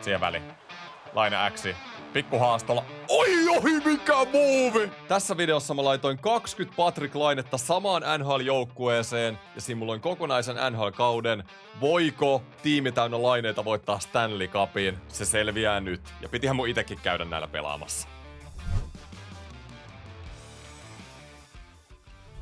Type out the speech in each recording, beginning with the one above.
siihen väliin. Laine X. Pikkuhaastolla. Oi, mikä muuvi! Tässä videossa mä laitoin 20 Patrick Lainetta samaan NHL-joukkueeseen ja simuloin kokonaisen NHL-kauden. Voiko tiimi täynnä laineita voittaa Stanley Cupin? Se selviää nyt. Ja pitihän mun itekin käydä näillä pelaamassa.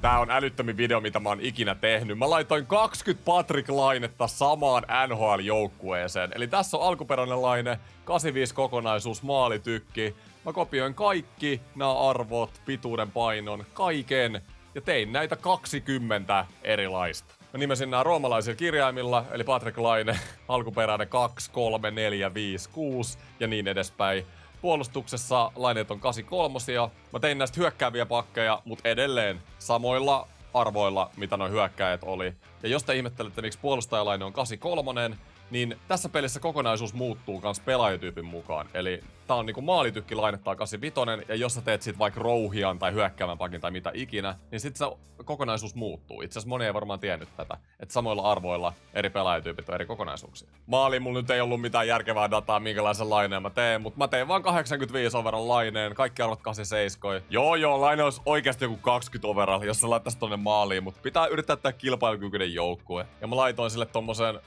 Tää on älyttömin video, mitä mä oon ikinä tehnyt. Mä laitoin 20 Patrick Lainetta samaan NHL-joukkueeseen. Eli tässä on alkuperäinen Laine, 85 kokonaisuus, maalitykki. Mä kopioin kaikki nämä arvot, pituuden, painon, kaiken. Ja tein näitä 20 erilaista. Mä nimesin nämä roomalaisilla kirjaimilla, eli Patrick Laine, alkuperäinen 2, 3, 4, 5, 6 ja niin edespäin. Puolustuksessa laineet on 83. Mä tein näistä hyökkääviä pakkeja, mutta edelleen samoilla arvoilla, mitä noin hyökkäjät oli. Ja jos te ihmettelette, miksi puolustajalaine on 83, niin tässä pelissä kokonaisuus muuttuu kans pelaajatyypin mukaan. Eli tää on niinku maalitykki lainettaa 85, ja jos sä teet sit vaikka rouhian tai hyökkäävän pakin tai mitä ikinä, niin sit se kokonaisuus muuttuu. Itse asiassa moni ei varmaan tiennyt tätä, että samoilla arvoilla eri pelaajatyypit on eri kokonaisuuksia. Maaliin mulla nyt ei ollut mitään järkevää dataa, minkälaisen laineen mä teen, mutta mä tein vaan 85 overall laineen, kaikki arvot 87. Joo, laine olisi oikeasti joku 20 overall, jos se laittaisi tonne maaliin, mutta pitää yrittää tehdä kilpailukykyinen joukkue. Ja mä laitoin sille tommoseen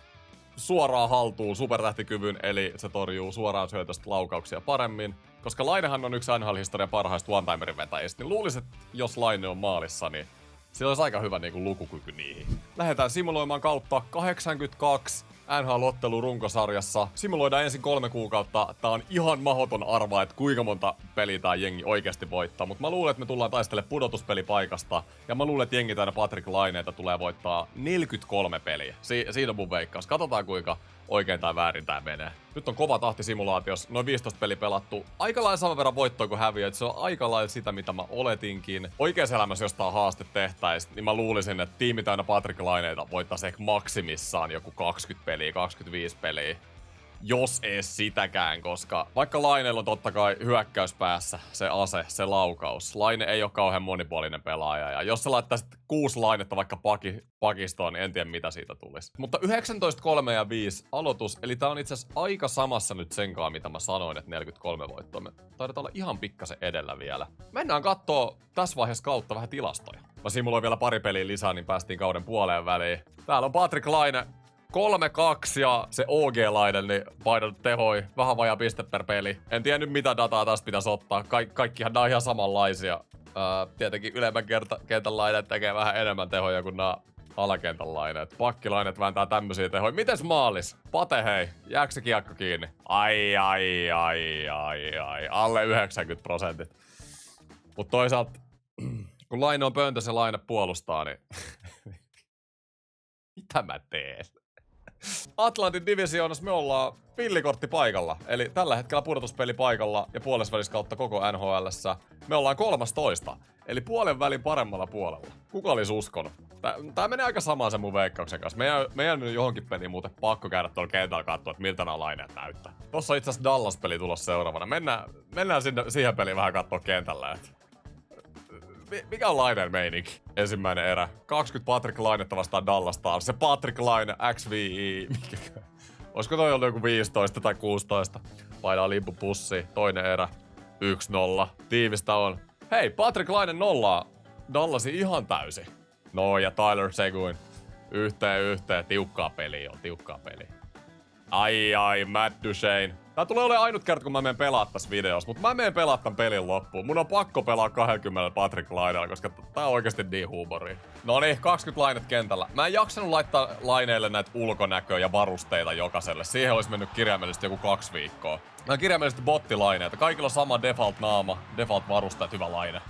suoraan haltuun supertähtikyvyn, eli se torjuu suoraan syötöstä laukauksia paremmin. Koska Lainehan on yksi NHL-historian parhaista one-timerin vetäjistä, niin luulisin, että jos Laine on maalissa, niin sillä olisi aika hyvä niinku lukukyky niihin. Lähdetään simuloimaan kautta 82 NHL-ottelu runkosarjassa. Simuloidaan ensin 3 kuukautta. Tää on ihan mahdoton arva, että kuinka monta peliä tää jengi oikeasti voittaa. Mutta mä luulen, että me tullaan taistelemaan pudotuspelipaikasta. Ja mä luulen, että jengi täynnä Patrick Laineita tulee voittaa 43 peliä. Siinä on mun veikkaus. Katsotaan kuinka oikein tai väärin tää menee. Nyt on kova tahti simulaatiossa, noin 15 peliä pelattu. Aika lailla saman verran voittoa kuin häviö, se on aika lailla sitä, mitä mä oletinkin. Oikeassa elämässä, jos tää haaste tehtäis, niin mä luulisin, että tiimi täynnä Patrick Laineita voittaisi ehkä maksimissaan joku 20 peliä, 25 peliä. Jos ees sitäkään, koska vaikka Laineella on totta kai hyökkäys päässä, se ase, se laukaus. Laine ei ole kauhean monipuolinen pelaaja, ja jos sä laittaisit 6 Lainetta vaikka pakistoon, niin en tiedä mitä siitä tulisi. Mutta 19, 3 ja 5 aloitus, eli tää on itse asiassa aika samassa nyt senkaan, mitä mä sanoin, että 43 voittoa. Me taidetaan olla ihan pikkasen edellä vielä. Mennään kattoo tässä vaiheessa kautta vähän tilastoja. Mä simuloin vielä pari peliä lisää, niin päästiin kauden puoleen väliin. Täällä on Patrick Laine. 3-2 ja se OG-laine, niin painot tehoi vähän vajaa piste per peli. En tiedä nyt mitä dataa tästä pitäisi ottaa. Kaikkihan nää on ihan samanlaisia. Tietenkin ylemmän kentän laineet tekee vähän enemmän tehoja kuin nää alakentän laineet. Pakkilaineet vääntää tämmösiä tehoja. Mites maalis? Pate hei, jääkö se kiekko kiinni? Ai. Alle 90%. Mut toisaalta, kun Laine on pöntö, se Laine puolustaa, niin mitä mä teen? Atlantin divisioonassa me ollaan pillikortti paikalla. Eli tällä hetkellä pudotuspeli paikalla ja puolesvälis kautta koko NHL:ssä. Me ollaan 13. Eli puolen välin paremmalla puolella. Kuka olisi uskonut? Tää menee aika samaan sen mun veikkauksen kanssa. Meidän nyt johonkin peliin muuten pakko käydä tuolla kentällä katsoa, että miltä nämä laineet näyttää. Tossa on itse asiassa Dallas-peli tulossa seuraavana. Mennään siihen peliin vähän katsoa kentällä. Mikä on Laineen meininki? Ensimmäinen erä. 20 Patrick Lainetta vastaan Dallas taas. Se Patrick Laine XVI. Olisiko toi ollut joku 15 tai 16? Painaa limpu pussiin. Toinen erä. 1-0. Tiivistä on. Hei, Patrick Laine nollaa Dallasin ihan täysin. No ja Tyler Seguin. Yhteen. Tiukkaa peliä on. Tiukkaa peliä. Ai, Matt Duchene. Tää tulee olemaan ainut kerta, kun mä menen pelaa tässä videossa, mutta mä menen pelaa tän pelin loppuun. Mun on pakko pelaa 20 Patrick Lainella, koska tää on oikeesti niin huumoria. No niin, 20 Lainet kentällä. Mä en jaksanut laittaa Laineille näitä ulkonäköä ja varusteita jokaiselle. Siihen olisi mennyt kirjaimellisesti joku 2 viikkoa. Mä oon kirjaimellisesti bottilaineita. Kaikilla on sama default naama, default varusteet, hyvä Laine.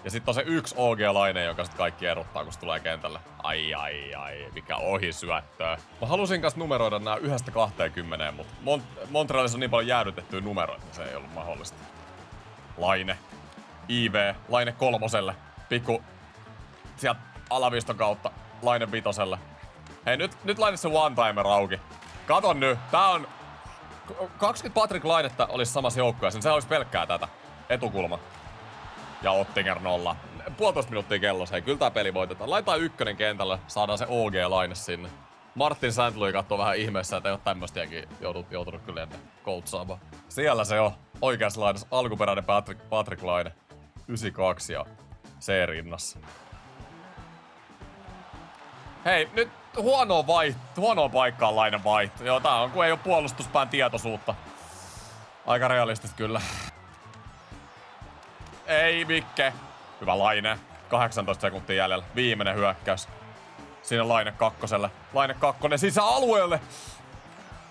Ja sitten on se yksi OG-laine, joka sit kaikki erottaa, kun se tulee kentälle. Ai, mikä ohisyöttöä. Mä halusin kanssa numeroida nää 1-20, mutta Montrealissa on niin paljon jäädytettyä numeroita, että se ei ollut mahdollista. Laine. IV. Laine 3. Pikku sieltä alaviston kautta. Laine 5. Hei, nyt Laine se one-timer auki. Katon nyt. Tää on 20 Patrick Lainetta olisi samassa joukkueessa, niin se olisi pelkkää tätä. Etukulma. Ja Ottinger 0. 1,5 minuuttia kellossa. Hei, kyllä tää peli voitetaan. Laitetaan 1 kentälle, saadaan se OG-laine sinne. Martin St. katsoo vähän ihmeessä, että ei oo tämmöstiäkin joutunut kyllä ennen coachaamaan. Siellä se on oikeassa laidassa alkuperäinen Patrick Laine. 92 ja C-rinnassa. Hei, nyt huonoa paikkaa Laine vaihto. Joo, tää on kun ei oo puolustuspään tietoisuutta. Aika realistista kyllä. Ei Mikke. Hyvä Laine. 18 sekuntia jäljellä. Viimeinen hyökkäys. Siinä Laine kakkoselle. Laine kakkonen sisäalueelle.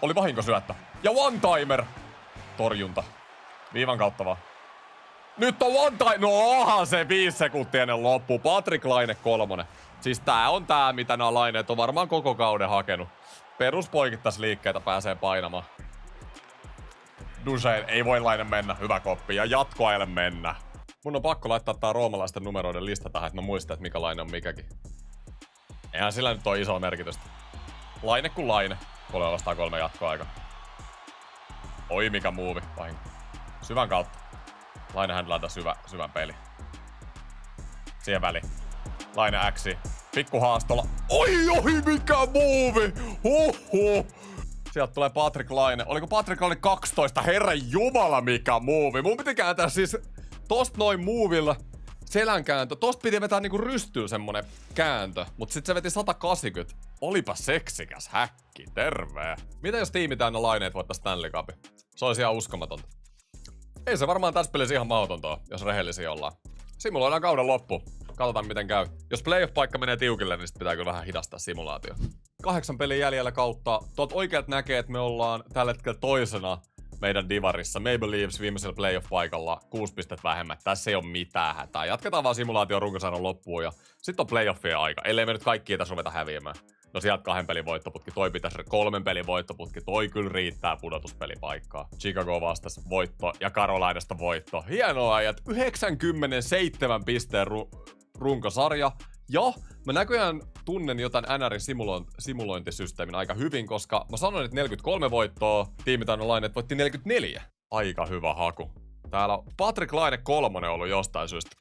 Oli vahinkosyöttö. Ja one-timer. Torjunta. Viivan kautta vaan. Nyt on one-timer. No onhan se 5 sekuntia ennen loppu. Patrick Laine 3. Siis tää on tää, mitä nämä Laineet on varmaan koko kauden hakenut. Peruspoikittaisliikkeitä pääsee painamaan. Duchesne, ei voi Laine mennä. Hyvä koppi. Ja jatkoajalle mennä. Mun on pakko laittaa tää roomalaisten numeroiden lista tähän, että mä muistan, että mikä Laine on mikäkin. Eihän sillä nyt ole isoa merkitystä. Laine kuin Laine. 3 jatkoaika. Oi mikä muuvi. Vahinko. Syvän kautta. Laine händlää syvän peli. Siihen väliin. Laine X. Pikku haastolla. Oi mikä muuvi! Huhhuh! Sieltä tulee Patrick Laine. Oliko Patrick Laine 12? Herran jumala mikä muuvi! Mun piti kääntää siis tosta noin muuvilla selänkääntö. Tosta piti vetää niinku rystyyn semmonen kääntö. Mut sit se veti 180. Olipa seksikäs häkki. Terve! Mitä jos tiimi täynnä Laineet voittaa Stanley Cupin? Se olisi ihan uskomatonta. Ei se varmaan tässä pelissä ihan mahdotonta ole, jos rehellisiä ollaan. Simuloidaan kauden loppu. Katsotaan miten käy. Jos playoff-paikka menee tiukille, niin sit pitää kyllä vähän hidastaa simulaatio. 8 pelin jäljellä kautta. Tuolta oikealta näkee, että me ollaan tällä hetkellä toisena meidän divarissa. Maple Leafs viimeisellä playoff-paikalla 6 pistettä vähemmän. Tässä ei ole mitään hätää. Jatketaan vaan simulaation runkosarjan loppuun ja sitten on playoffien aika. Ellei me nyt kaikkia tässä ruveta häviämään. No sieltä 2 pelin voittoputki, toi pitäisi 3 pelin voittoputki, toi kyllä riittää pudotuspelipaikkaa. Chicago vastas voitto ja Carolinasta voitto. Hienoa ajat, 97 pisteen runkosarja. Ja mä näköjään tunnen jotain NRin simulointisysteemin aika hyvin, koska mä sanoin, että 43 voittoa, tiimi täynnä Laineet voitti 44. Aika hyvä haku. Täällä on Patrick Laine 3 ollut jostain syystä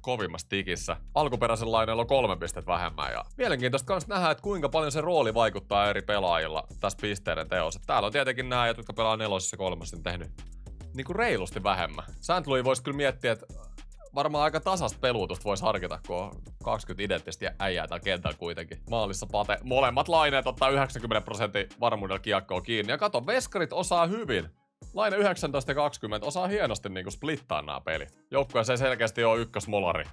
kovimmassa tikissä. Alkuperäisen Laineella on 3 pistettä vähemmän. Ja mielenkiintoista kans nähdä, että kuinka paljon se rooli vaikuttaa eri pelaajilla tässä pisteiden teossa. Täällä on tietenkin nämä, jotka pelaa 4. ja 3. tehnyt niinku reilusti vähemmän. St. Louis voisi kyllä miettiä, että varmaan aika tasasta peluutusta voisi harkita, kun on 20 identtistä äijää täällä kentällä kuitenkin. Maalissa Pate. Molemmat Laineet ottaa 90% varmuudella kiekkoa kiinni. Ja kato, veskarit osaa hyvin. Laine 19 ja 20 osaa hienosti niinku splittaa nämä pelit. Joukkueessa ei selkeästi ole ykkösmolari.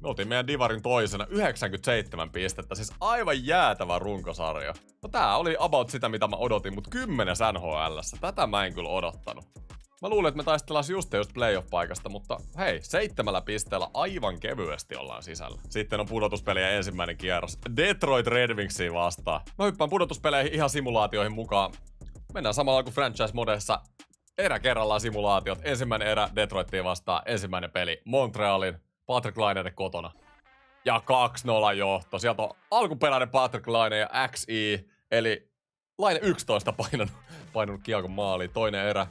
Me oltiin meidän divarin toisena 97 pistettä, siis aivan jäätävä runkosarja. No tää oli about sitä mitä mä odotin, mut 10 NHL:ssä. Tätä mä en kyllä odottanut. Mä luulen, että me taistellaan just playoff-paikasta, mutta hei, 7 pisteellä aivan kevyesti ollaan sisällä. Sitten on pudotuspelien ensimmäinen kierros. Detroit Red Wingsia vastaan. Mä hyppään pudotuspeleihin ihan simulaatioihin mukaan. Mennään samalla kuin franchise-modessa. Erä kerrallaan simulaatiot. Ensimmäinen erä Detroittiin vastaan. Ensimmäinen peli Montrealin. Patrick Laineiden kotona. Ja 2-0 johto. Sieltä on alkuperäinen Patrick Laine ja XI. Eli Laine 11 painanut kiekon maaliin. Toinen erä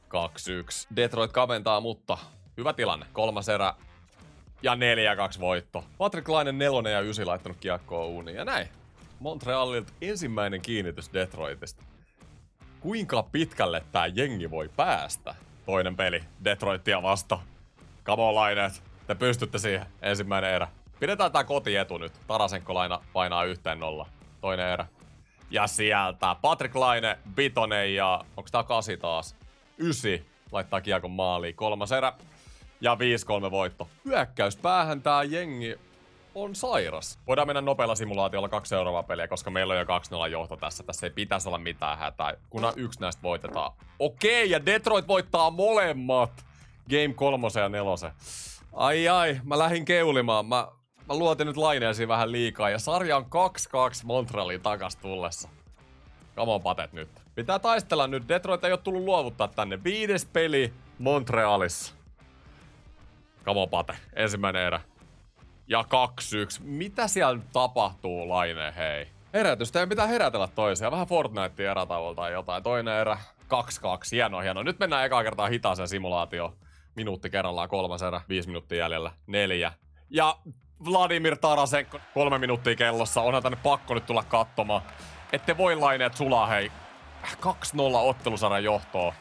2-1. Detroit kaventaa, mutta hyvä tilanne. 3. erä. Ja 4-2 voitto. Patrick Laine 4 ja 9 laittanut kiekkoa uuniin. Ja näin. Montrealilta ensimmäinen kiinnitys Detroitista. Kuinka pitkälle tää jengi voi päästä? Toinen peli, Detroitia vasta. Come on, Laineet, te pystytte siihen. Ensimmäinen erä. Pidetään tää kotietu nyt. Tarasenko painaa 1-0. Toinen erä. Ja sieltä Patrick Laine, Bitonen ja onks tää 8 taas? 9 laittaa kiekon maaliin. 3. erä. Ja 5-3 voitto. Hyökkäyspäähän tää jengi on sairas. Voidaan mennä nopealla simulaatiolla 2 seuraavaa peliä, koska meillä on jo 2-0 johto tässä. Tässä ei pitäisi olla mitään hätää, kunhan 1 näistä voitetaan. Okei, ja Detroit voittaa molemmat. Game 3 ja 4. Ai, mä lähdin keulimaan. Mä luotin nyt Laineesiin vähän liikaa. Ja sarja on 2-2 Montrealin takas tullessa. Come on, Patet nyt. Pitää taistella nyt. Detroit ei oo tullut luovuttaa tänne. 5. peli Montrealissa. Come on, Pate. Ensimmäinen erä. Ja 2-1. Mitä siellä nyt tapahtuu, Laine, hei? Herätystä ei pitää herätellä toisia. Vähän Fortnitea erätauolla tai jotain. Toinen erä. 2-2. Hienoa. Nyt mennään ekaa kertaa hitaaseen simulaatioon. Minuutti kerrallaan 3. erä. 5 minuuttia jäljellä. 4. Ja Vladimir Tarasenko. 3 minuuttia kellossa. Onhan tänne pakko nyt tulla katsomaan. Ette voi laineet sulaa, hei. 2-0 ottelusarjan johtoon.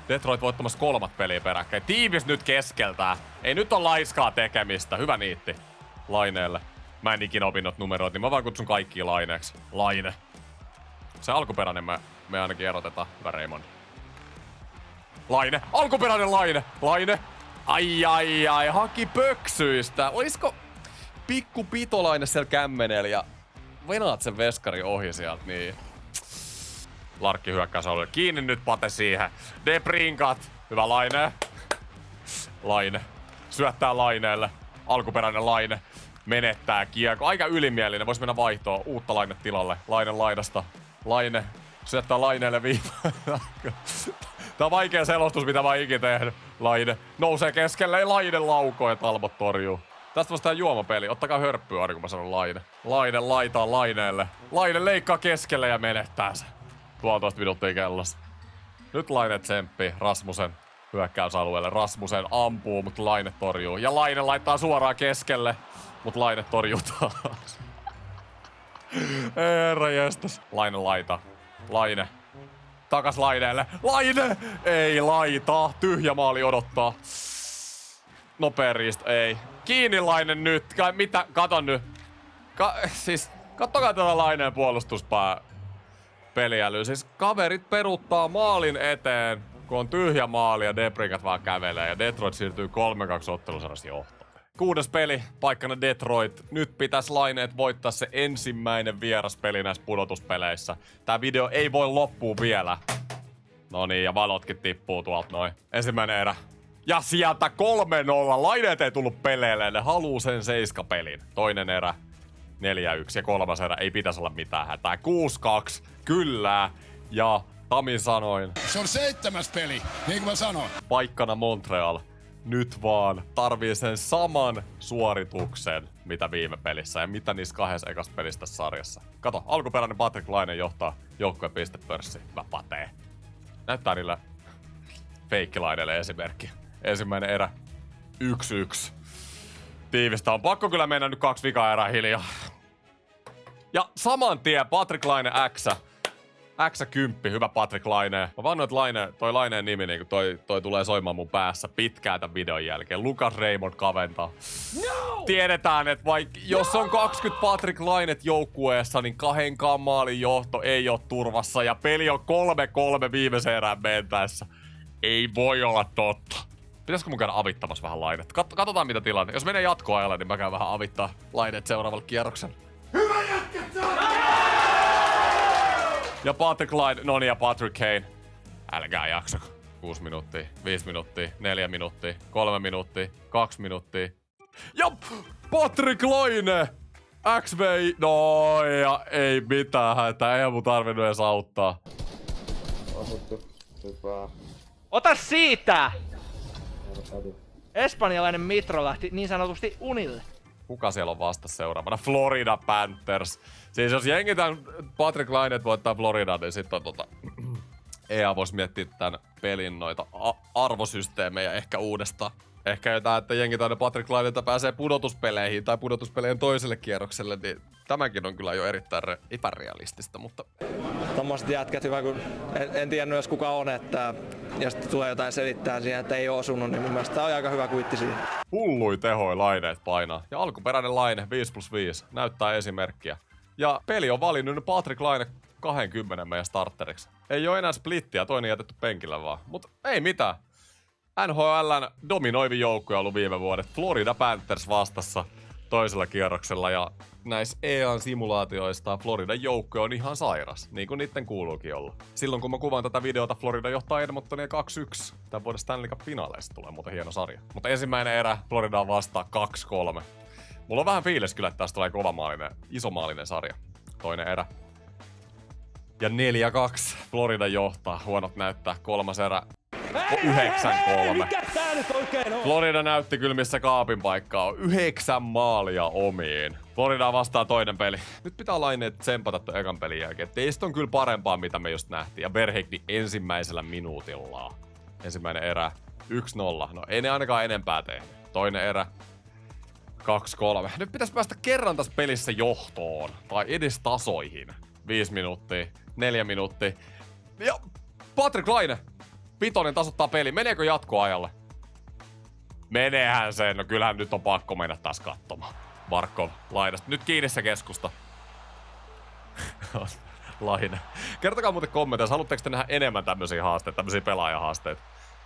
Detroit voittamassa 3 peliä peräkkäin. Tiivis nyt keskeltää. Ei nyt on laiskaa tekemistä. Hyvä niitti. Laineelle. Mä en ikinä opinnut numeroita, niin mä vaan kutsun kaikkia laineeksi. Laine. Se alkuperäinen me ainakin erotetaan. Hyvä Raymond. Laine. Alkuperäinen Laine. Laine. Ai. Haki pöksyistä. Olisiko pikku pitolainen siellä kämmenellä ja venaat sen veskari ohi sieltä, niin... Larkki hyökkäys alueelle. Kiinni nyt Pate siihen. Debrinkat. Hyvä Laine. Laine. Syöttää Laineelle. Alkuperäinen Laine. Menettää kiekko. Aika ylimielinen. Vois mennä vaihtoon. Uutta Laine tilalle. Laine laidasta. Laine. Syöttää Laineelle viiva. Tää on vaikea selostus, mitä mä oon ikinä tehnyt. Laine. Nousee keskelle. Laine laukoo ja Talbot torjuu. Tästä vasta juomapeli. Ottakaa hörppyä, Ari, kun mä sanon Laine. Laine laitaa Laineelle. Laine leikkaa keskelle ja menettää se. 1,5 minuuttia kellossa. Nyt Laine tsemppii Rasmusen hyökkäysalueelle. Rasmusen ampuu, mutta Laine torjuu. Ja Laine laittaa suoraan keskelle, mutta Laine torjuu taas. Herra jestas. Laine laita. Laine. Takas Laineelle. Laine! Ei laita. Tyhjä maali odottaa. Nopea riisto. Ei. Kiinni Laine nyt. Mitä? Kato nyt. Siis kattokaa tätä Laineen puolustuspää peliäly. Siis kaverit peruuttaa maalin eteen, kun on tyhjä maali ja Debrinkat vaan kävelee. Ja Detroit siirtyy 3-2 ottelusarjassa johtoon. 6. peli, paikkana Detroit. Nyt pitäisi Laineet voittaa se ensimmäinen vieraspeli näissä pudotuspeleissä. Tää video ei voi loppua vielä. No niin, ja valotkin tippuu tuolta noin. Ensimmäinen erä. Ja sieltä 3-0. Laineet ei tullut peleille, ne haluu sen 7-pelin. Toinen erä. 4-1 ja 3. erä ei pitäisi olla mitään hätää. 6-2. Kyllä. Ja Tami sanoin. Se on 7. peli, niin kuin mä sanoin. Paikkana Montreal. Nyt vaan tarvii sen saman suorituksen, mitä viime pelissä ja mitä niissä 2 ekassa pelissä tässä sarjassa. Kato, alkuperäinen Patrick Laine johtaa joukkueen pistepörssiin. Hyvä Patee. Näyttää niillä feikkilaineille esimerkki. Ensimmäinen erä. 1-1. Tiivistä on pakko kyllä mennä nyt 2 vikaa erää hiljaa. Ja saman tien Patrick Laine X. X10, hyvä Patrick Laine. Mä vannoin, että toi Laineen nimi, niin toi tulee soimaan mun päässä pitkään tämän videon jälkeen. Lucas Raymond kaventaa. No! Tiedetään, että jos on 20 Patrick Lainet joukkueessa, niin 2 maalin johto ei ole turvassa. Ja peli on 3-3 viimeiseen erään mentäessä. Ei voi olla totta. Pitäisikö mun käydä avittamassa vähän Lainet? Katsotaan mitä tilanne. Jos menee jatkoajalle, niin mä käyn vähän avittaa Lainet seuraavalle kierrokselle. Hyvä jätkä! Ja Patrick Laine, no niin, ja Patrick Kane. Älkää jaksako. 6 minuuttia, 5 minuuttia, 4 minuuttia, 3 minuuttia, 2 minuuttia. Ja Patrick Laine! XV, no ja ei mitään hätää, ei mun tarvinnut edes auttaa. Osuttu. Hyvä. Ota siitä! Espanjalainen Mitro lähti niin sanotusti unille. Kuka siellä on vasta seuraavana? Florida Panthers. Siis jos jengitään Patrick Laine voittaa Florida, niin sitten EA voisi miettiä tämän pelin noita arvosysteemejä ehkä uudestaan. Ehkä jotain, että jengitään ne Patrick Lainelta pääsee pudotuspeleihin tai pudotuspeleihin toiselle kierrokselle, niin tämäkin on kyllä jo erittäin epärealistista, mutta... Tommoset jätkät hyvä, kun en tiennyt jos kuka on, että jos tulee jotain selittää siihen, että ei oo osunut, niin mun mielestä tää on aika hyvä kuitti siihen. Hullui tehoi Laineet painaa. Ja alkuperäinen Laine 5+5 näyttää esimerkkiä. Ja peli on valinnut Patrick Laine 20 meidän starteriksi. Ei oo enää splittiä, toinen jätetty penkillä vaan. Mut ei mitään. NHL:n dominoivin joukkue on ollut viime vuodet. Florida Panthers vastassa toisella kierroksella ja näissä EAN simulaatioista Floridan joukkue on ihan sairas, niin kuin niitten kuuluukin olla. Silloin kun mä kuvaan tätä videota, Florida johtaa Edmontonia 2-1. Tämän vuoden Stanley Cup-finaaleista tulee muuten hieno sarja. Mutta ensimmäinen erä Florida vastaa 2-3. Mulla on vähän fiilis kyllä, että tästä tulee isomaalinen sarja. Toinen erä. Ja 4-2. Florida johtaa. Huonot näyttää. 3. erä. 9-3. Florida näytti kyllä missä kaapin paikka on. 9 maalia omiin. Florida vastaa toinen peli. Nyt pitää Laineet tsempata ton ekan pelin jälkeen. Teistä on kyllä parempaa mitä me just nähtiin. Ja Berhekki ensimmäisellä minuutilla. Ensimmäinen erä. 1-0. No ei ne ainakaan enempää tehnyt. Toinen erä. 2-3. Nyt pitäisi päästä kerran tässä pelissä johtoon. Tai edes tasoihin. 5 minuuttia, 4 minuuttia. Ja Patrik Laine, 5 tasoittaa peli. Meneekö jatkoajalle? Meneehän se. No kyllähän nyt on pakko mennä taas katsomaan. Barkov laidasta. Nyt kiinni se keskusta. Laine. Kertokaa muuten kommenteissa, haluatteko te nähdä enemmän tämmöisiä haasteita, tämmöisiä pelaajahaasteita?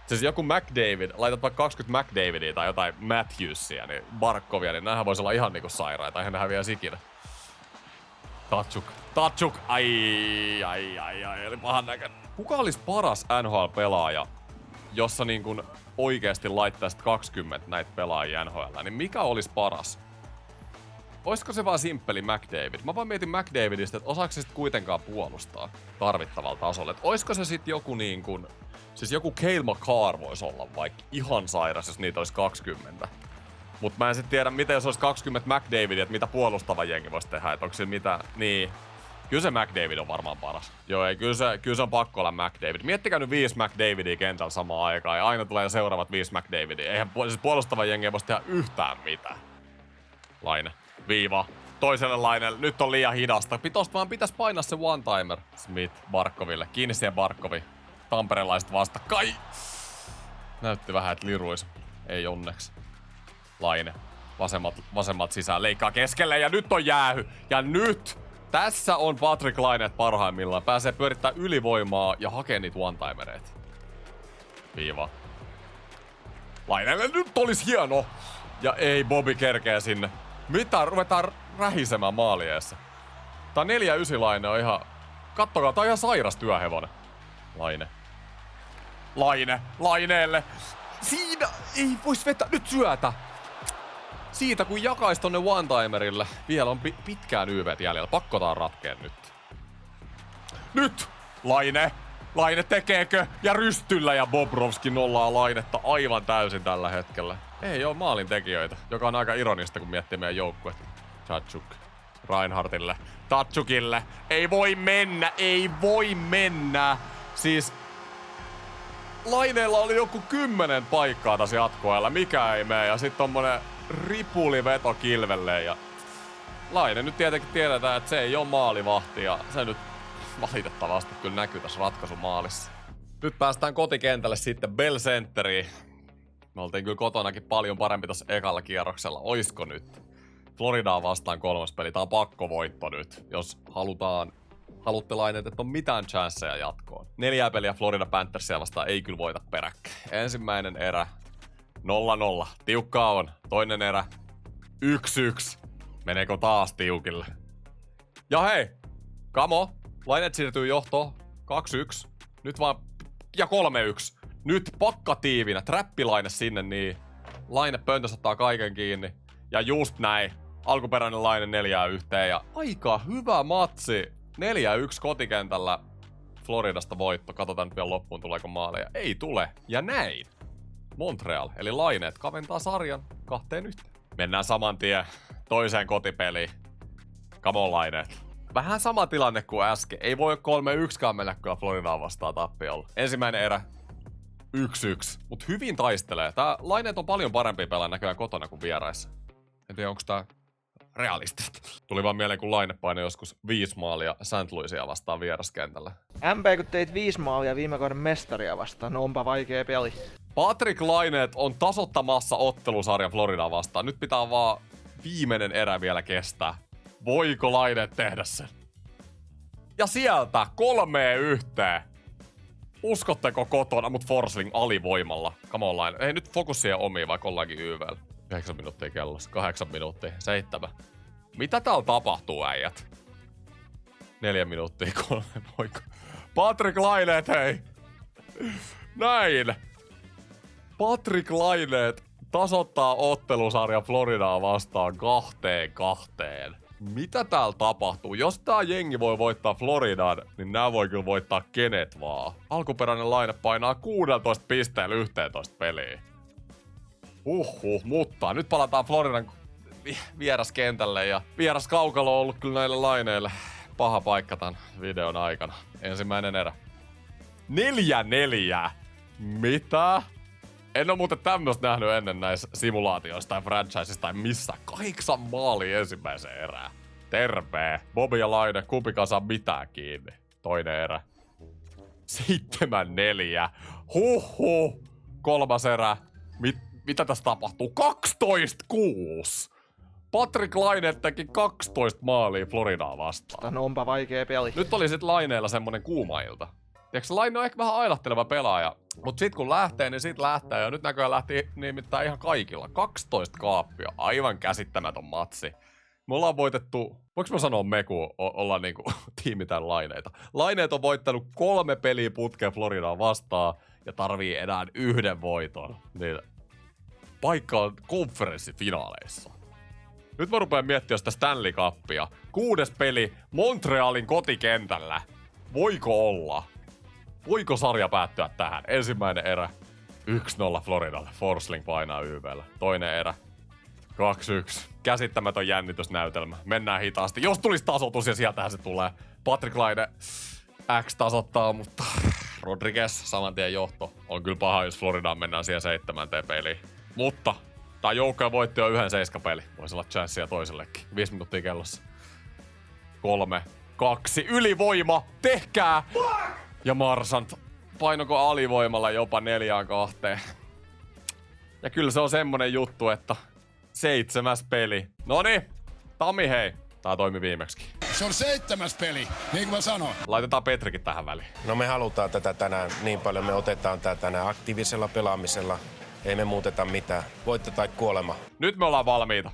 Siis joku McDavid, laitat vaikka 20 McDavidia tai jotain Matthewsia, niin Barkovia, niin näähän voisi olla ihan niinku sairaita, eihän ne häviä ikinä. Tatsuk, ai, eli pahan näköinen. Kuka olisi paras NHL-pelaaja, jossa niin kun oikeesti laittaisit 20 näitä pelaajia NHL, niin mikä olisi paras? Olisiko se vaan simppeli McDavid? Mä vaan mietin McDavidista, että osaako se sit kuitenkaan puolustaa tarvittavalla tasolla. Että olisiko se sit joku niin kuin, siis joku Cale Makar voisi olla vaikka ihan sairas, jos niitä olisi 20. Mut mä en sit tiedä, miten jos olisi 20 McDavidia, että mitä puolustava jengi voisi tehdä, että onko sillä mitä, niin. Kyllä se McDavid on varmaan paras. Joo, ei, kyllä se on pakko olla McDavid. Miettikää nyt 5 McDavidia kentällä samaan aikaan ja aina tulee seuraavat 5 McDavidia. Eihän siis puolustava jengi ei voisi tehdä yhtään mitään. Laine. Viiva. Toiselle laineelle. Nyt on liian hidasta. Tosta vaan pitäis painaa se one-timer. Smith Barkoville. Kiinni siihen Barkovi. Tamperelaiset vastakkain. Näytti vähän, että liruis. Ei onneksi. Laine. Vasemmat sisään. Leikkaa keskelle ja nyt on jäähy. Ja nyt! Tässä on Patrik Laine parhaimmillaan. Pääsee pyörittää ylivoimaa ja hakee niitä one-timereita. Viiva. Laineelle nyt olisi hieno! Ja ei, Bobby kerkee sinne. Mitä? Ruvetaan rähisemään maalieessa. Tää 4-9 Laine on ihan... Kattokaa, tää on ihan sairas työhevonen. Laineelle. Siinä ei vois vetää. Nyt syötä. Siitä kun jakais tonne one-timerille. Vielä on pitkään YVt jäljellä. Pakko tää ratkeen nyt. Nyt! Laine tekeekö? Ja rystyllä ja Bobrovski nollaa Lainetta aivan täysin tällä hetkellä. Ei oo maalin tekijöitä, joka on aika ironista, kun miettii meidän joukkuetta. Tatsuk. Reinhardtille. Tatsukille. Ei voi mennä! Siis... Laineella oli joku 10 paikkaa tässä jatkoajalla, mikä ei mene. Ja sit tommonen ripuliveto kilvelle ja... Laine nyt tietenkin tiedetään, että se ei oo maalivahti ja se nyt valitettavasti kyllä näkyy tässä ratkaisumaalissa. Nyt päästään kotikentälle sitten Bell Centeriin. Me oltiin kyllä kotonakin paljon parempi tossa ekalla kierroksella. Oisko nyt? Floridaa vastaan 3. peli. Tää on pakkovoitto nyt, jos haluatte Laineet, että on mitään chanceja jatkoon. 4 peliä Florida Panthersia vastaan ei kyllä voita peräkkäin. Ensimmäinen erä 0-0. Tiukkaa on. Toinen erä 1-1. Meneekö taas tiukille? Ja hei! Kamo! Laineet siirtyy johtoon. 2-1. Nyt vaan... Ja 3-1. Nyt pakkatiivinä. Trappilaine sinne niin. Laine pöntös ottaa kaiken kiinni. Ja just näin. Alkuperäinen Laine 4-1. Ja aika hyvä matsi. 4-1 kotikentällä. Floridasta voitto. Katsotaan nyt vielä loppuun, tuleeko maaleja. Ei tule. Ja näin. Montreal, eli Laineet, kaventaa sarjan 2-1. Mennään saman tien toiseen kotipeliin. Come on, Laineet. Vähän sama tilanne kuin äsken. Ei voi 3-1kaan mennä kyllä Floridaa vastaan tappiolla. Ensimmäinen erä 1-1. Mut hyvin taistelee. Tää Laineet on paljon parempi pelaa näköjään kotona kuin vieraissa. En tiedä, onko tää realistista. Tuli vaan mieleen, kun Laine painoi joskus 5 maalia St. Louisia vastaan vieraskentällä. MP, kun teit 5 maalia viime kauden mestaria vastaan, no onpa vaikea peli. Patrik Laineet on tasoittamassa ottelusarjan Floridaa vastaan. Nyt pitää vaan viimeinen erä vielä kestää. Voiko Laineet tehdä sen? Ja sieltä 3-1. Uskotteko kotona, mut Forsling alivoimalla. Come on, Laine. Ei nyt fokus siihen omiin, vaikka ollaankin YVL. 9 minuuttia kellossa. 8 minuuttia. 7. Mitä täällä tapahtuu, äijät? 4 minuuttia 3. Voiko? Patrik Laineet, hei! Näin! Patrik Laineet tasoittaa ottelusarja Floridaa vastaan 2-2. Mitä täällä tapahtuu? Jos tää jengi voi voittaa Floridan, niin nää voi kyllä voittaa kenet vaan. Alkuperäinen Laine painaa 16 pisteellä 11 peliä. Mutta nyt palataan Floridan vieraskentälle ja vieraskaukalo on ollut kyllä näille Laineille paha paikka tämän videon aikana. Ensimmäinen erä. 4-4. Mitä? En oo muuten tämmöstä nähnyt ennen näissä simulaatioissa tai franchiseissa tai missä. 8 maalia ensimmäiseen erään. Terve. Bobi ja Laine, kumpikaan saa mitään kiinni. Toinen erä. 7-4. Huhhuh. Kolmas erä. Mitä tässä tapahtuu? 12-6. Patrick Laine teki 12 maalia Floridaa vastaan. No onpa vaikea peli. Nyt oli sit Laineella semmonen kuuma ilta. Tiedätkö, Laine on ehkä vähän ailahteleva pelaaja, mut sit kun lähtee, niin sit lähtee. Ja nyt näköjään lähti nimittäin ihan kaikilla. 12 kaappia. Aivan käsittämätön matsi. Me ollaan voitettu, voinko mä sanoa me, kun ollaan niinku tiimi tän Laineita. Laineet on voittanut 3 peliä putkeen Floridaa vastaan ja tarvii enää 1 voiton. Niin paikka on konferenssifinaaleissa. Nyt mä rupean miettimään sitä Stanley Cupia. 6. peli Montrealin kotikentällä. Voiko olla? Voiko sarja päättyä tähän? Ensimmäinen erä. 1-0 Floridalle. Forsling painaa YV:llä. Toinen erä. 2-1. Käsittämätön jännitysnäytelmä. Mennään hitaasti. Jos tulisi tasoitus ja sieltähän se tulee. Patrick Laine X tasoittaa, mutta Rodriguez saman tien johto. On kyllä paha, jos Floridaan mennään siihen 7. peliin. Mutta tää joukkojen voitti on 1-7 peli. Voisi olla chanssia toisellekin. 5 minuuttia kellossa. 3, 2, ylivoima, tehkää! Ja Marsant painoko alivoimalla jopa 4-2. Ja kyllä se on semmonen juttu, että 7. peli. Noniin, Tami hei. Tää toimi viimeksikin. Se on 7. peli, niin kuin mä sanoin. Laitetaan Petrikin tähän väliin. No me halutaan tätä tänään niin paljon, me otetaan tää tänään aktiivisella pelaamisella. Ei me muuteta mitään. Voitto tai kuolema. Nyt me ollaan valmiita.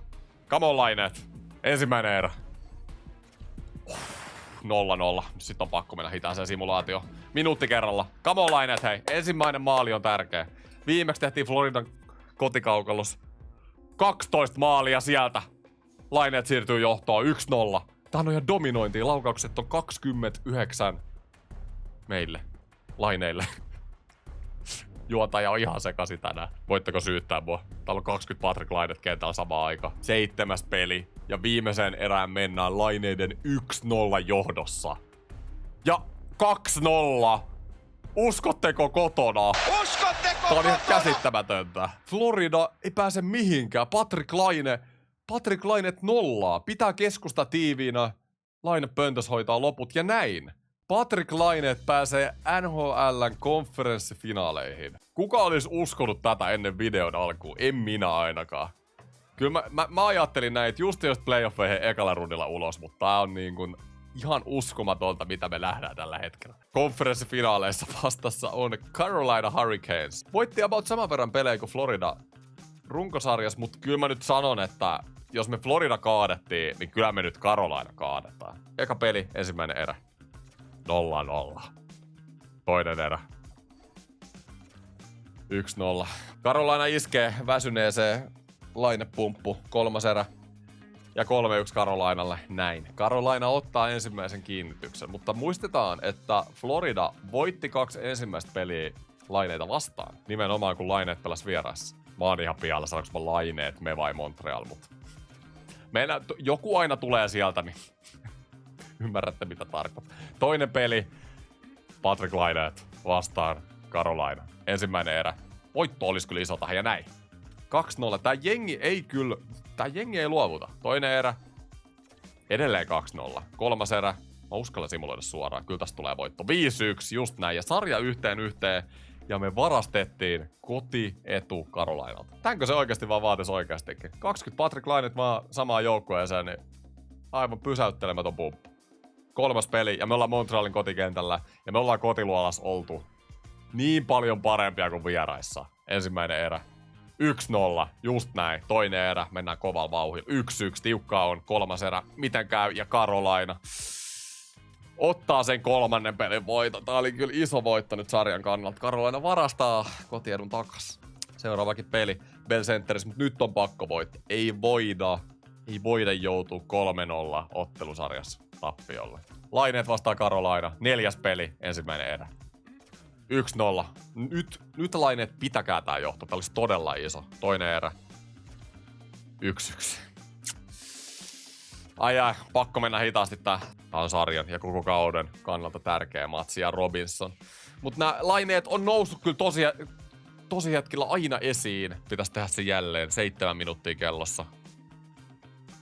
Come on, Laineet. Ensimmäinen erä. 0-0. Sitten on pakko mennä hitaaseen simulaatioon. Minuutti kerralla. Come on, Laineet, hei. Ensimmäinen maali on tärkeä. Viimeksi tehtiin Floridan kotikaukalus. 12 maalia sieltä. Laineet siirtyy johtoon 1-0. Tää on ihan dominointia. Laukaukset on 29 meille. Laineille. Juontaja on ihan sekaisin tänään. Voitteko syyttää mua? Täällä on 20 Patrick Lainet kentällä samaan aikaan. 7. peli. Ja viimeiseen erään mennään Laineiden 1-0 johdossa. Ja 2-0. Uskotteko kotona? Uskotteko Tää on ihan kotona? käsittämätöntä. Florida ei pääse mihinkään. Patrick Lainet nollaa. Pitää keskusta tiiviinä. Laine pöntös hoitaa loput ja näin. Patrick Laine pääsee NHL:n konferenssifinaaleihin. Kuka olisi uskonut tätä ennen videon alkuun? En minä ainakaan. Kyllä mä ajattelin näin, että just playoffeihin ekalla rundilla ulos, mutta tää on niin kuin ihan uskomatonta, mitä me nähdään tällä hetkellä. Konferenssifinaaleissa vastassa on Carolina Hurricanes. Voitti about saman verran pelejä kuin Florida runkosarjassa, mutta kyllä mä nyt sanon, että jos me Florida kaadettiin, niin kyllä me nyt Carolina kaadetaan. Eka peli, ensimmäinen erä. 0-0. Toinen erä. 1-0. Carolina iskee väsyneeseen Lainepumppu. 3. erä. Ja 3-1 Carolinalle. Näin. Carolina ottaa ensimmäisen kiinnityksen. Mutta muistetaan, että Florida voitti 2 ensimmäistä peliä Laineita vastaan. Nimenomaan kun Laineet pelas vieraissa. Mä oon ihan pihalla, sanoinko mä Laineet, me vai Montreal, mutta joku aina tulee sieltä, niin ymmärrätte mitä tarkoittaa. Toinen peli, Patrick Laineet vastaan Carolina. Ensimmäinen erä. Voitto olisi kyllä iso tähän ja näin. 2-0. Tää jengi ei luovuta. Toinen erä. Edelleen 2-0. 3. erä. Mä uskallan simuloida suoraan. Kyllä tästä tulee voitto. 5-1, just näin. Ja sarja 1-1. Ja me varastettiin kotietu Carolinalta. Tämänkö se oikeasti vaan vaatisi oikeastikin? 20 Patrick Lainet vaan samaan joukkueeseen, niin aivan pysäyttelemätön pumppu. 3. peli ja me ollaan Montrealin kotikentällä ja me ollaan kotiluolassa oltu niin paljon parempia kuin vieraissa. Ensimmäinen erä. 1-0, just näin. Toinen erä, mennään kovalla vauhdilla. 1-1, tiukkaa on. 3. erä, miten käy? Ja Carolina ottaa sen 3. pelin voiton. Tää oli kyllä iso voitto nyt sarjan kannalta. Carolina varastaa kotiedun takas. Seuraavakin peli Bell Centerissä, mutta nyt on pakko voittaa. Ei voida joutua 3-0 ottelusarjassa tappiolle. Laineet vastaa Carolina. 4. peli, ensimmäinen erä. 1-0. Nyt Laineet pitäkää tää johto. Tää olisi todella iso. Toinen erä. 1-1. Ai, pakko mennä hitaasti tää. Tää on sarjan ja koko kauden kannalta tärkeä matsi ja Robinson. Mut nää Laineet on noussut kyllä tosi hetkellä aina esiin. Pitäis tehdä se jälleen. 7 minuuttia kellossa.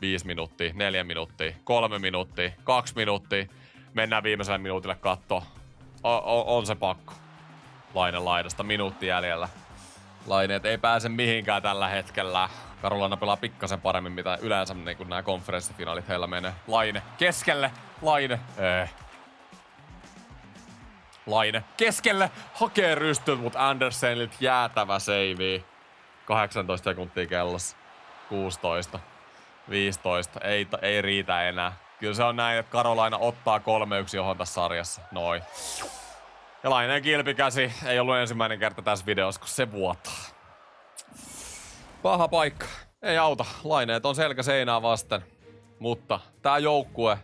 5 minuuttia, 4 minuuttia, 3 minuuttia, 2 minuuttia. Mennään viimeiselle minuutille kattoon. On se pakko. Laine laidasta, minuutti jäljellä. Laineet ei pääse mihinkään tällä hetkellä. Carolina pelaa pikkasen paremmin, mitä yleensä niin kun nämä konferenssifinaalit heillä menee. Laine keskelle, Laine. Laine keskelle, hakee rystyt, mutta Andersenilta jäätävä seivi. 18 sekuntia kellossa. 16. 15. Ei riitä enää. Kyllä se on näin, että Carolina ottaa 3-1 johon tässä sarjassa. Noin. Ja Laineen kilpikäsi ei ollut ensimmäinen kerta tässä videossa, kun se vuotaa. Paha paikka. Ei auta. Laineet on selkä seinää vasten. Mutta tää joukkue,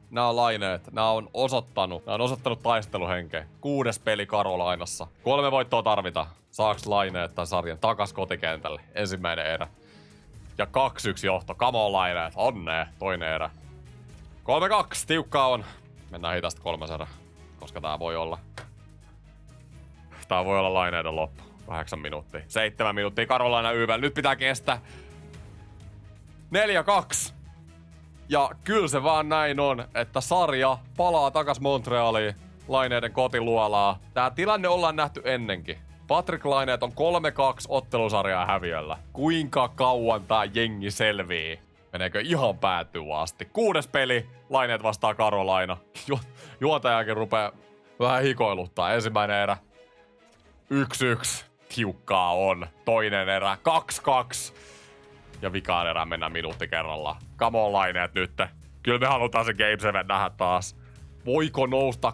nämä on Laineet, nämä on osoittanut taisteluhenkeä. 6. peli Carolinassa. 3 voittoa tarvitaan. Saaks Laineet tämän sarjan takas kotikentälle? Ensimmäinen erä. Ja 2-1 johto. Come on Laineet. Onnea. Toinen erä. 3-2. Tiukkaa on. Mennään hitaasti 3. erä. Koska tää voi olla Laineiden loppu. 8 minuuttia. 7 minuuttia Carolina YV. Nyt pitää kestää. 4-2. Ja kyllä se vaan näin on, että sarja palaa takas Montrealiin. Laineiden kotiluolaa. Tää tilanne ollaan nähty ennenkin. Patrick Laineet on 3-2 ottelusarjaa häviöllä. Kuinka kauan tää jengi selvii? Meneekö ihan päätyä asti? 6. peli. Laineet vastaa Carolina. Juontajakin rupee vähän hikoiluttaa. Ensimmäinen erä. 1-1. Tiukkaa on. Toinen erä. 2-2. Ja vikaan erään mennään minuutti kerrallaan. Come on Laineet nyt. Kyllä me halutaan se Game 7 nähdä taas. Voiko nousta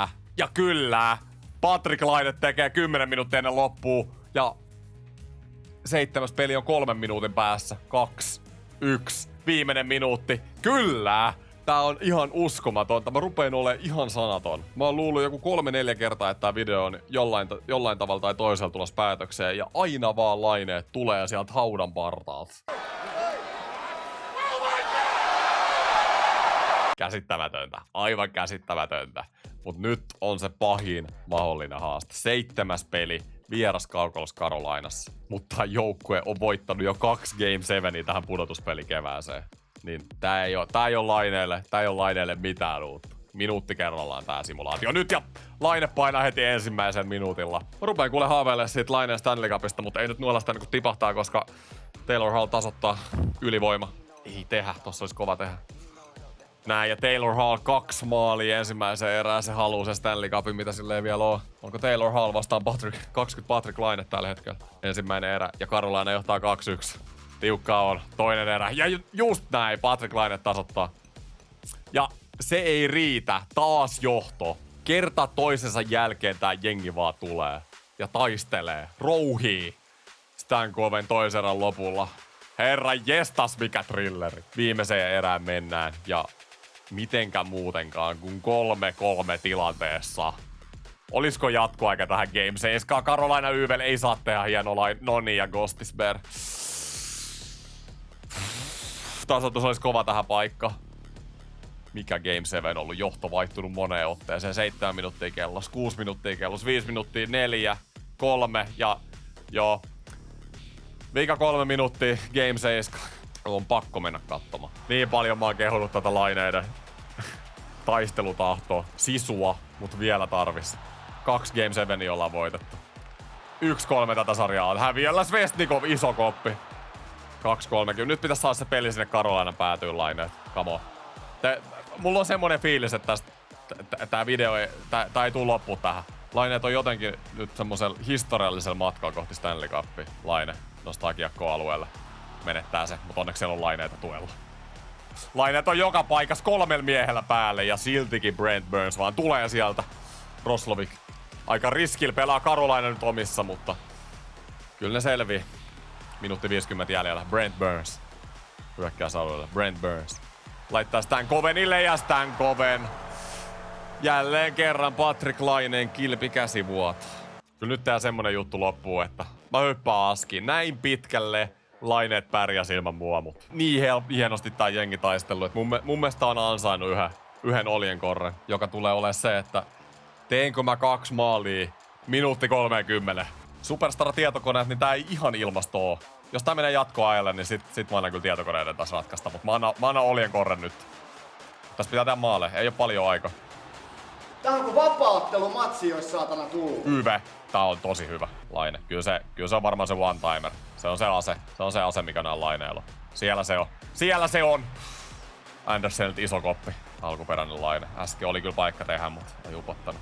3-1? Ja kyllä. Patrick Laine tekee 10 minuuttia ennen loppuu. Ja 7. peli on 3 minuutin päässä. 2-1. Viimeinen minuutti. Kyllä. Tää on ihan uskomatonta. Mä rupeen olemaan ihan sanaton. Mä oon luullut joku 3-4 kertaa, että tää video on jollain tavalla tai toisella tulossa päätökseen. Ja aina vaan Laineet tulee sieltä haudan partaalta. Käsittämätöntä. Aivan käsittämätöntä. Mut nyt on se pahin mahdollinen haaste. 7. peli. Vieras kaukolos Carolinassa. Mutta joukkue on voittanut jo 2 Game 7 tähän pudotuspelikevääseen. Niin tää ei oo Laineelle mitään uutta. Minuutti kerrallaan tää simulaatio. Nyt ja Laine painaa heti ensimmäisen minuutilla. Mä rupeen kuule haaveilemaan siitä Laineen Stanley Cupista, mutta ei nyt nuolasta niinku tipahtaa, koska Taylor Hall tasoittaa ylivoima. Ei tehdä, tossa olisi kova tehdä. Näin, ja Taylor Hall 2 maalia ensimmäiseen erään. Se haluu se Stanley Cupin, mitä silleen vielä on. Onko Taylor Hall vastaan 20 Patrick Laine tällä hetkellä? Ensimmäinen erä, ja Carolina johtaa 2-1. Tiukkaa on. Toinen erä. Ja just näin, Patrick Laine tasoittaa. Ja se ei riitä. Taas johto. Kerta toisensa jälkeen tää jengi vaan tulee. Ja taistelee. Rouhii. Stan Coven toisen erän lopulla. Herra jestas, mikä thrilleri. Viimeiseen erään mennään. Ja mitenkä muutenkaan kuin 3-3 tilanteessa. Olisiko jatkoaika tähän Game 7? Carolina YVL ei saa tehdä hieno Noni ja Gostisbehere. Tasoitus olisi kova tähän paikka. Mikä Game 7 on ollut johto vaihtunut moneen otteeseen. 7 minuuttia kellos, 6 minuuttia kellos, 5 minuuttia, 4, 3 ja joo. Vika 3 minuuttia, Game 7. On pakko mennä katsomaan. Niin paljon mä oon kehunut tätä Laineiden taistelutahtoa, sisua, mut vielä tarvis. 2 Game 7 ollaan voitettu. 1-3 tätä sarjaa on häviöllä. Svestnikov, iso koppi. 2-30. Nyt pitäisi saada se peli sinne Carolinan päätyyn Laineet. Come on. Mulla on semmonen fiilis, että tää video ei tuu loppuun tähän. Laineet on jotenkin nyt semmosella historiallisella matkalla kohti Stanley Cupia. Laine nostaa kiekkoa alueelle. Menettää se, mutta onneksi siellä on Laineita tuella. Laineet on joka paikassa 3 miehellä päälle ja siltikin Brent Burns vaan tulee sieltä. Roslovic aika riskillä pelaa Carolina nyt omissa, mutta kyllä ne selvii. Minuutti 50 jäljellä. Brent Burns. Hyökkäysalueelle. Brent Burns. Laittaa Stan Covenille ja Stan Coven. Jälleen kerran Patrick Laineen kilpi käsivuota. Kyllä nyt tää semmonen juttu loppuu, että mä hyppään askiin. Näin pitkälle Laineet pärjäs ilman mua, mut niin hienosti tää jengi taistellut, että mun mielestä on ansainnut yhden oljenkorren, joka tulee olemaan se, että teenkö mä 2 maalia minuutti 30. Superstar-tietokoneet, niin tää ei ihan ilmasto oo. Jos tää menee jatkoajalle, niin sit mä annan kyllä tietokoneiden taas ratkaista. Mut mä annan oljen korren nyt. Tässä pitää tehdä maale. Ei oo paljon aikaa. Tää on kuin vapaaottelumatsi, jos saatana tullut. Hyvä. Tää on tosi hyvä Laine. Kyllä se on varmaan se one-timer. Se on se ase. Se on se ase, mikä näillä Laineilla. Siellä se on. Siellä se on! Andersenilta iso koppi. Alkuperäinen Laine. Äsken oli kyllä paikka tehdä, mutta ei upottanut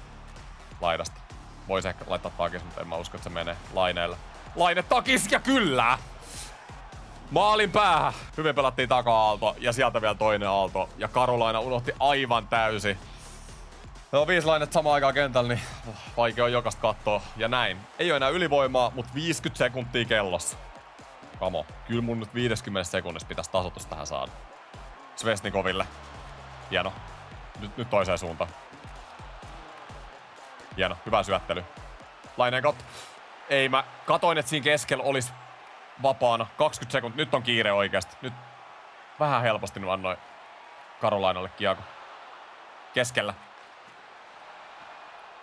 laidasta. Voisi ehkä laittaa takis, mutta en mä usko, että se menee Laineelle. Laine takis ja kyllä! Maalin päähän. Hyvin pelattiin taka-aalto ja sieltä vielä toinen aalto. Ja Carolina unohti aivan täysin. No 5 Lainet samaan aikaan kentällä, niin vaikea on jokaista katsoa. Ja näin. Ei oo enää ylivoimaa, mutta 50 sekuntia kellossa. Kamo. Kyllä mun nyt 50 sekunnissa pitäisi tasoitus tähän saada. Svesnikoville. Hieno. Nyt toiseen suuntaan. Hieno. Hyvä syöttely. Laineen katto. Ei, mä katoin, että siinä keskellä olisi vapaana. 20 sekuntia. Nyt on kiire oikeasti. Nyt vähän helposti nyt annoin Carolinalle kiekko. Keskellä.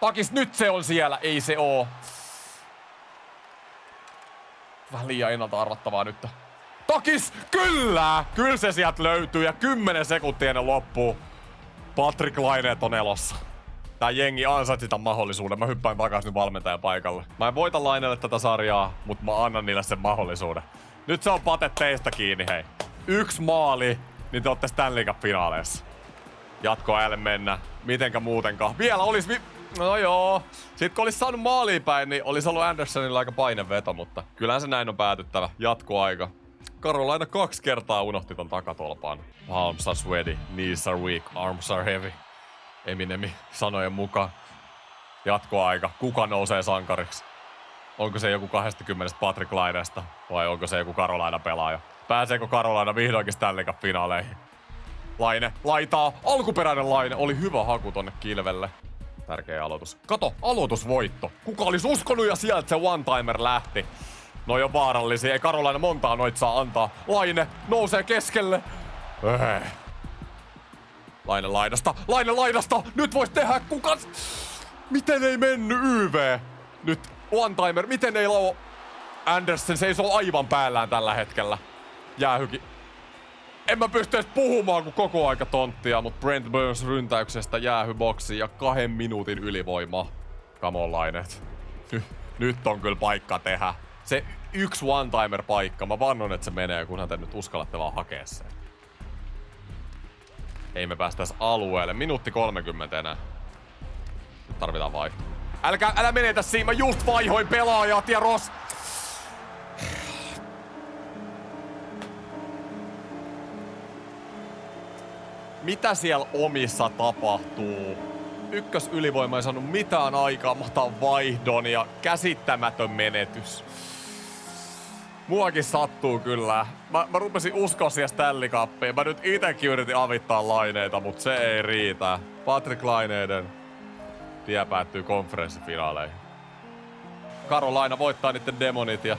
Takis, nyt se on siellä. Ei se oo. Vähän liian ennalta arvattavaa nyt. Takis! Kyllä! Kyllä se sieltä löytyy ja 10 sekuntia ennen loppuu. Patrick Laineet on elossa. Tää jengi ansaitsi tämän mahdollisuuden. Mä hyppään takaisin nyt valmentajan paikalle. Mä en voita Laineelle tätä sarjaa, mutta mä annan niille sen mahdollisuuden. Nyt se on Pate teistä kiinni, hei. 1 maali, niin te ootte Stanley Cup-finaaleissa. Jatkoajalle mennä. Mitenkä muutenkaan. Vielä olis no joo. Sitten kun olis saanut maaliin päin, niin olis ollut Andersonilla aika paineveto, mutta kyllähän se näin on päätyttävä. Jatkoaika. Carolina 2 kertaa unohti ton takatolpaan. Palms are sweaty, knees are weak, arms are heavy. Eminemi sanojen mukaan. Jatkoaika. Kuka nousee sankariksi? Onko se joku 20 Patrick Laineesta vai onko se joku Carolina-pelaaja? Pääseekö Carolina vihdoinkin Stanley Cup-finaaleihin? Laine, laitaa, alkuperäinen Laine. Oli hyvä haku tonne kilvelle. Tärkeä aloitus. Kato, aloitusvoitto. Kuka olisi uskonut ja sieltä se one-timer lähti. No jo vaarallisia, ei Carolina montaa noit saa antaa. Laine nousee keskelle. Laine laidasta. Nyt vois tehdä kukas. Miten ei mennyt YV? Nyt one-timer, miten ei lauo? Andersen seisoo aivan päällään tällä hetkellä. Jäähyki. En mä pysty edes puhumaan kun koko aika tonttia, mut Brent Burns ryntäyksestä jäähyboksi ja 2 minuutin ylivoima. Come on, Laineet. Nyt on kyllä paikka tehdä. Se 1 one-timer paikka, mä vannon, että se menee, kunhan te nyt uskallatte vaan hakea sen. Ei me päästäis alueelle. Minuutti 30 enää. Nyt tarvitaan vaihtoa. Älä menetä siinä, mä just vaihoin pelaajat ja Ross. Mitä siellä omissa tapahtuu? Ykkösylivoima ei saanut mitään aikaa, mä otan vaihdon ja käsittämätön menetys. Muakin sattuu kyllä. Mä rupesin uskoa siihen Stanley Cupiin. Mä nyt itekin yritin avittaa Laineita, mut se ei riitä. Patrick Laineiden tie päättyy konferenssifinaaleihin. Carolina voittaa niitten demonit ja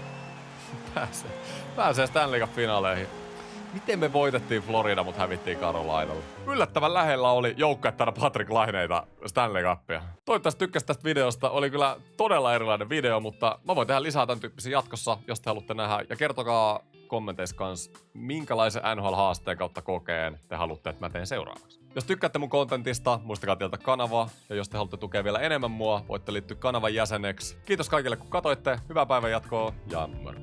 pääsee Stanley Cup-finaaleihin. Miten me voitettiin Florida, mut hävittiin Carolinalle? Yllättävän lähellä oli joukkuettana Patrick Laineita Stanley Cupia. Toivottavasti tykkäsit tästä videosta. Oli kyllä todella erilainen video, mutta mä voin tehdä lisää tämän tyyppisiä jatkossa, jos te haluatte nähdä. Ja kertokaa kommenteissa kans, minkälaisen NHL-haasteen kautta kokeen te haluatte, että mä teen seuraavaksi. Jos tykkäätte mun kontentista, muistakaa tilata kanavaa. Ja jos te haluatte tukea vielä enemmän mua, voitte liittyä kanavan jäseneksi. Kiitos kaikille kun katoitte. Hyvää päivän jatkoa ja moro.